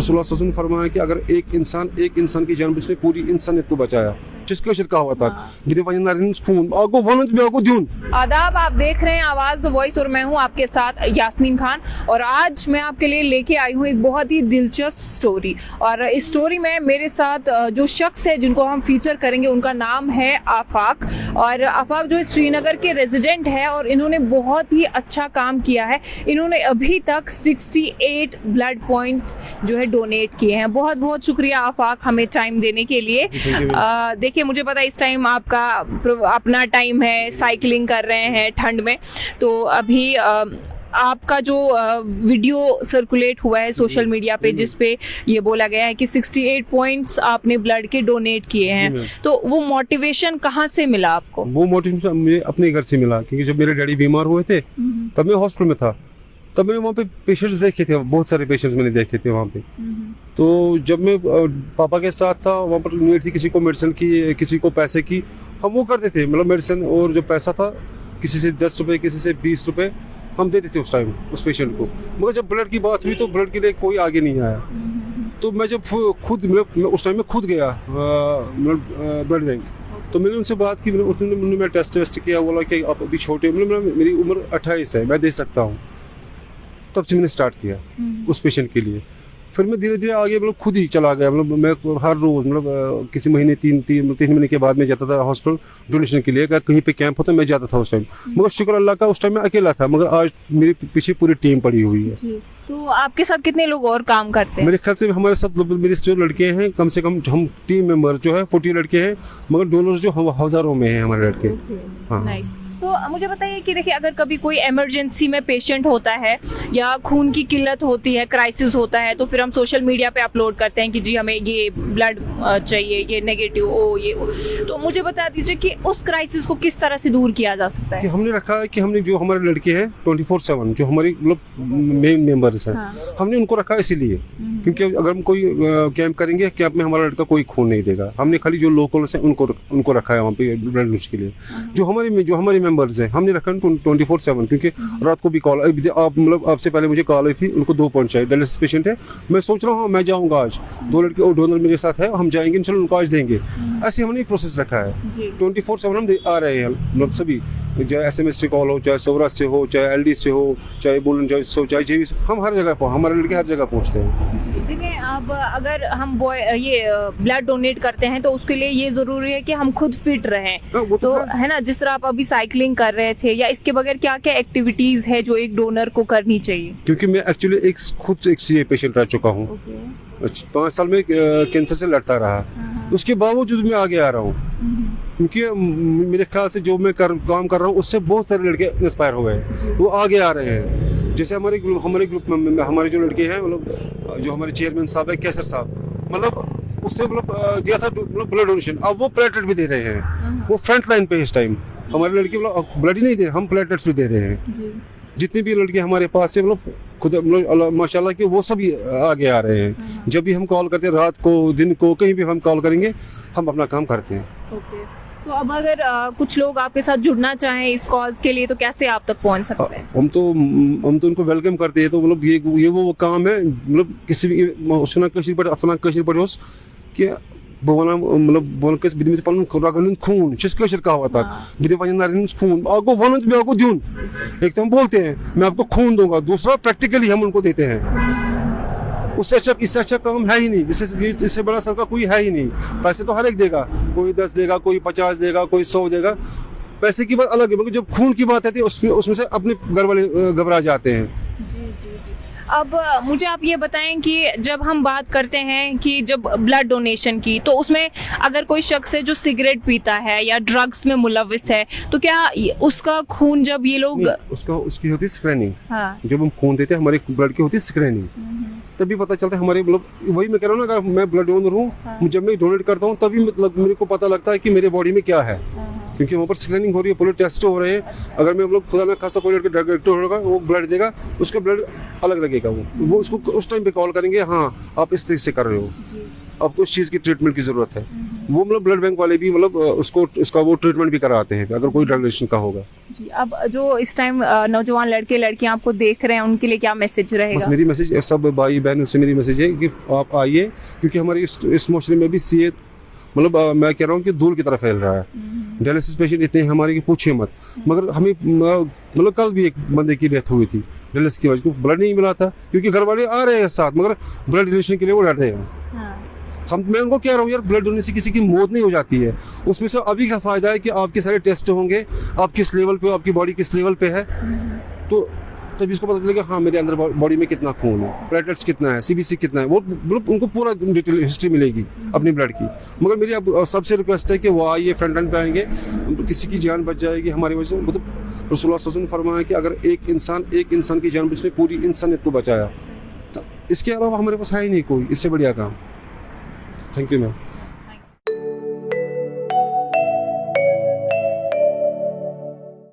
रसूलुल्लाह सल्लल्लाहु अलैहि वसल्लम ने फरमाया कि अगर एक इंसान की जान बचने पूरी इंसानियत को बचाया। जिसको शिरका हुआ था खून आगो वनत में आगो द्यून। आदाब, आप देख रहे हैं आवाज द वॉइस और मैं हूं आपके साथ यास्मीन खान। और आज मैं आपके लिए लेके आई हूं एक बहुत ही दिलचस्प स्टोरी। और इस स्टोरी में मेरे साथ जो शख्स है जिनको हम फीचर करेंगे उनका नाम है आफाक। और आफाक जो श्रीनगर के रेजिडेंट है और इन्होंने बहुत ही अच्छा काम किया है। इन्होंने अभी तक 68 ब्लड पॉइंट्स जो है डोनेट किए हैं। बहुत बहुत शुक्रिया आफाक हमें टाइम देने के लिए। देखिए, मुझे पता है इस टाइम आपका अपना टाइम है, साइकिलिंग कर रहे हैं ठंड में, तो अभी आपका जो वीडियो सर्कुलेट हुआ है सोशल मीडिया पे जिसपे ये बोला गया है कि 68 पॉइंट्स आपने ब्लड के डोनेट किए हैं, तो वो मोटिवेशन कहाँ से मिला आपको? वो मोटिवेशन मुझे अपने घर से मिला, क्योंकि जब मेरे डैडी बीमार हुए थे तब मैं हॉस्पिटल में था। तब मैंने वहाँ पे पेशेंट्स देखे थे, बहुत सारे पेशेंट्स मैंने देखे थे वहाँ पे। तो जब मैं पापा के साथ था वहाँ पर नीड थी, किसी को मेडिसिन की, किसी को पैसे की, हम वो करते थे। मतलब मेडिसिन और जो पैसा था, किसी से 10 रुपए, किसी से 20 रुपए हम देते थे उस टाइम उस पेशेंट को। मगर जब ब्लड की बात हुई तो ब्लड के लिए कोई आगे नहीं आया। तो मैं जब खुद उस टाइम में खुद गया ब्लड बैंक, तो मैंने उनसे बात की। उसने मेरा टेस्ट किया, बोला कि आप अभी छोटे हो, मेरी उम्र 28 है, मैं दे सकता हूँ। तब से मैंने स्टार्ट किया उस पेशेंट के लिए। फिर मैं धीरे धीरे आगे खुद ही चला गया। मैं हर रोज किसी महीने तीन महीने के बाद मैं जाता था हॉस्पिटल डोनेशन के लिए। अगर कहीं पे कैंप होता मैं जाता था उस टाइम। मगर शुक्र अल्लाह का उस टाइम मैं अकेला था, मगर आज मेरे पीछे पूरी टीम पड़ी हुई है। तो आपके साथ कितने लोग और काम करते हैं? मेरे ख्याल से हमारे साथ मेरे जो लड़के हैं, कम से कम हम टीम मेंबर जो है 40 लड़के हैं, मगर डोनर जो हजारों में हैं हमारे लड़के। हाँ। नाइस। तो मुझे बताइए कि देखिए, अगर कभी कोई इमरजेंसी में पेशेंट होता है या खून की किल्लत होती है, क्राइसिस होता है, तो फिर हम सोशल मीडिया पे अपलोड करते हैं कि जी हमें ये ब्लड चाहिए, ये नेगेटिव तो मुझे बता दीजिए कि उस क्राइसिस को किस तरह से दूर किया जा सकता है? हमने रखा है कि हमने जो हमारे लड़के हैं 24/7 जो हमारे मेन मेंबर्स हैं, हमने उनको रखा इसीलिए क्योंकि अगर हम कोई कैंप करेंगे, कैंप में हमारा लड़का कोई खून नहीं देगा। हमने खाली जो लोकल्स हैं उनको रखा है वहाँ पे ब्लड डोनेशन के लिए। जो हमारे मेंबर्स हैं हमने रखा 24/7, क्योंकि रात को भी कॉल आप आपसे पहले मुझे कॉल आई थी, उनको 2 पॉइंट चाहिए, डायलिसिस पेशेंट है। मैं सोच रहा हूँ मैं जाऊँगा आज, 2 लड़के और डोनर मेरे साथ है, हम जाएंगे इंशाल्लाह, उनको आज देंगे। ऐसे हमने प्रोसेस रखा है 24/7 हम आ रहे हैं। सभी चाहे SMS से कॉल हो, चाहे सौराज से हो, चाहे LD से हो, चाहे बुलन चाहे JV से, हम हर जगह हमारे लड़के हर जगह पहुँचते हैं। देखिए, अब अगर हम ये ब्लड डोनेट करते हैं तो उसके लिए ये जरूरी है कि हम खुद फिट रहें, तो है ना। जिस तरह आप अभी साइकिलिंग कर रहे थे, या इसके बगैर क्या क्या एक्टिविटीज है जो एक डोनर को करनी चाहिए? क्योंकि मैं एक्चुअली खुद एक CA पेशेंट रह चुका हूँ। 5 साल में कैंसर से लड़ता रहा, उसके बावजूद मैं आगे आ रहा हूँ, क्योंकि मेरे ख्याल से जो मैं काम कर रहा हूँ उससे बहुत सारे लड़के इंस्पायर हो गए, वो आगे आ रहे हैं। जैसे हमारे ग्रुप में हमारे जो लड़के हैं, जो हमारे चेयरमैन साहब है कैसर साहब, उससे दिया था ब्लड डोनेशन, अब वो प्लेटलेट भी दे रहे हैं। वो फ्रंट लाइन पे इस टाइम हमारे लड़के ब्लड ही नहीं दे रहे, हम प्लेटलेट्स भी दे रहे हैं। जितने भी लड़के हमारे पास से खुद माशाल्लाह कि वो सभी आगे आ रहे हैं। जब भी हम कॉल करते हैं, रात को दिन को कहीं भी हम कॉल करेंगे, हम अपना काम करते हैं। तो अब अगर कुछ लोग आपके साथ जुड़ना चाहें इस कॉज के लिए, तो कैसे आप तक पहुंच सकते हैं? हम तो उनको वेलकम करते हैं। तो ये वो काम है, किसी भी कशीर पड़े कि बवाना बोलकस बिदि में पन खुरागन खून कशीर का हुआ था, बिदि वजन खून आगो वनत में आगो द्यून। एक तो हम बोलते हैं मैं आपको खून दूंगा, दूसरा प्रैक्टिकली हम उनको देते हैं। इससे अच्छा काम है ही नहीं, इससे बड़ा सदका कोई है ही नहीं। पैसे तो हर एक देगा, कोई 10 देगा, कोई 50 देगा, कोई 100 देगा। पैसे की बात अलग है, मगर जब खून की बात आती है उसमें से अपने घर वाले घबरा जाते हैं। जी। अब मुझे आप ये बताएं कि जब हम बात करते हैं कि जब ब्लड डोनेशन की, तो उसमें अगर कोई शख्स है जो सिगरेट पीता है या ड्रग्स में मुलविस है, तो क्या उसका खून जब ये लोग उसकी होती है स्क्रीनिंग। जब हम खून देते हैं हमारे ब्लड की होती है स्क्रीनिंग, तभी पता चलता है हमारे वही मैं कह रहा हूँ ना, अगर मैं ब्लड डोनर हूँ, जब मैं डोनेट करता हूँ तभी मेरे को पता लगता है कि मेरे बॉडी में क्या है, क्योंकि वहाँ पर स्क्रीनिंग हो रही है, पूरे टेस्ट हो रहे हैं। अगर मैं खुदा ना खासा कोई डॉक्टर होगा, वो ब्लड देगा, उसका ब्लड अलग लगेगा, वो उसको उस टाइम पे कॉल करेंगे, हाँ आप इस तरीके से कर रहे हो, आपको इस चीज़ की ट्रीटमेंट की ज़रूरत है। वो मतलब ब्लड बैंक वाले भी मतलब उसका वो ट्रीटमेंट भी कराते हैं अगर कोई ड्रग एडिक्शन का होगा। जी, अब जो इस टाइम नौजवान लड़के लड़कियां आपको देख रहे हैं उनके लिए क्या मैसेज बस रहेगा? मेरी मैसेज सब भाई बहनों से मेरी मैसेज है कि आप आइए, क्योंकि हमारे इस मुआशरे में भी सेहत मतलब मैं कह रहा हूँ कि धूल की तरह फैल रहा है। डायलिसिस पेशेंट इतने हैं हमारे कि पूछिए मत। मगर हमें मतलब कल भी एक बंदे की डेथ हुई थी डायलिसिस की वजह से, ब्लड नहीं मिला था क्योंकि घर वाले आ रहे हैं साथ, मगर ब्लड डोनेशन के लिए वो डरते हैं। मैं उनको कह रहा हूँ यार, ब्लड डोनेशन से किसी की मौत नहीं हो जाती है, उसमें से अभी का फायदा है कि आपके सारे टेस्ट होंगे, आप किस लेवल पे, आपकी बॉडी किस लेवल पे है, तो तभी इसको पता चलेगा हाँ मेरे अंदर बॉडी में कितना खून है, प्लेटलेट्स कितना है, सीबीसी कितना है, वो मतलब उनको पूरा डिटेल हिस्ट्री मिलेगी अपनी ब्लड की। मगर मेरी अब सबसे रिक्वेस्ट है कि वो आइए, फ्रंट लाइन पे आएंगे, किसी की जान बच जाएगी हमारी वजह से। मतलब रसूलुल्लाह सल्लल्लाहु अलैहि वसल्लम ने फरमाया कि अगर एक इंसान की जान बचने पूरी इंसानियत को बचाया, तो इसके अलावा हमारे पास है ही नहीं कोई इससे बढ़िया काम। Thank you ma'am.